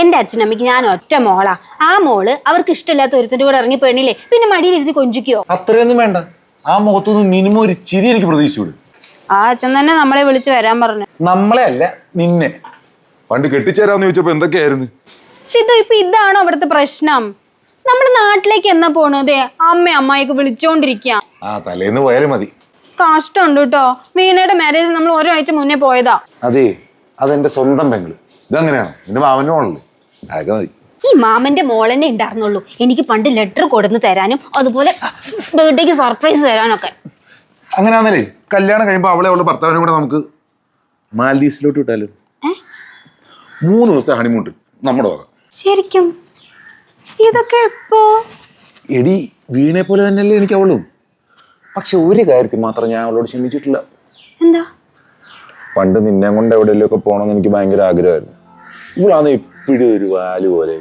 എന്റെ അച്ഛനമ്മയ്ക്ക് ഞാൻ ഒറ്റ മോളാ. ആ മോള് അവർക്ക് ഇഷ്ടമില്ലാത്ത ഒരുത്തിന്റെ കൂടെ ഇറങ്ങി പെണ്ണില്ലേ, പിന്നെ മടിയിലിരുത്തി കൊഞ്ചിക്കോ? അത്രയൊന്നും വേണ്ട. ആ മുഖത്തൊന്ന് മിനിമം ഒരു ചിരി എനിക്ക് പ്രതീക്ഷിച്ചൂടെ? ആ അച്ഛൻ തന്നെ നമ്മളെ വിളിച്ച് വരാൻ പറഞ്ഞു. നമ്മളെ അല്ല, നിന്നെ. പണ്ട് കെട്ടിച്ചേരാന്ന് ചോദിച്ചപ്പോ എന്തൊക്കെയായിരുന്നു? സിദ്ധു, ഇപ്പൊ ഇതാണോ അവിടുത്തെ പ്രശ്നം? നമ്മള് നാട്ടിലേക്ക് എന്നാ പോണതേ? അമ്മയൊക്കെ വിളിച്ചോണ്ടിരിക്കുക. ആ തലേന്ന് പോയാലും മതി. കഷ്ടമുണ്ട് കേട്ടോ. വീണയുടെ മാരേജ് നമ്മൾ ഒരാഴ്ച മുന്നേ പോയതാ. അതെ, അതെന്റെ സ്വന്തം പെങ്ങള്. ഇതങ്ങനെയാണോ? എന്റെ മാമന്റെ മോളല്ലേ, അതൊക്കെ മതി. ഈ മാമന്റെ മോളെന്നെ ഉണ്ടായിരുന്നുള്ളൂ എനിക്ക് പണ്ട് ലെറ്റർ കൊടുന്ന് തരാനും അതുപോലെ ബർത്ത്ഡേക്ക് സർപ്രൈസ് തരാനൊക്കെ. അങ്ങനെയാന്നല്ലേ, കല്യാണം കഴിയുമ്പോ അവളെ അവളുടെ ഭർത്താവിനും കൂടെ നമുക്ക് മാൽദീവ്സിലോട്ട് വിട്ടാലോ? 3 ദിവസത്തെ ഹണിമൂൺ നമ്മുടെ വക. ശരിക്കും? ഇതൊക്കെ എപ്പോ? എടി, വീണെ പോലെ തന്നെയല്ലേ എനിക്ക് അവളും. പക്ഷെ ഒരു കാര്യത്തിൽ മാത്രം ഞാൻ അവളോട് ക്ഷമിച്ചിട്ടില്ല. എന്താ? പണ്ട് നിന്നെ കൊണ്ട് എവിടെയെങ്കിലും ഒക്കെ പോകണമെന്ന് എനിക്ക് ഭയങ്കര ആഗ്രഹമായിരുന്നു. ഇവളാന്ന് എപ്പോഴും ഒരു വാല് പോലെ.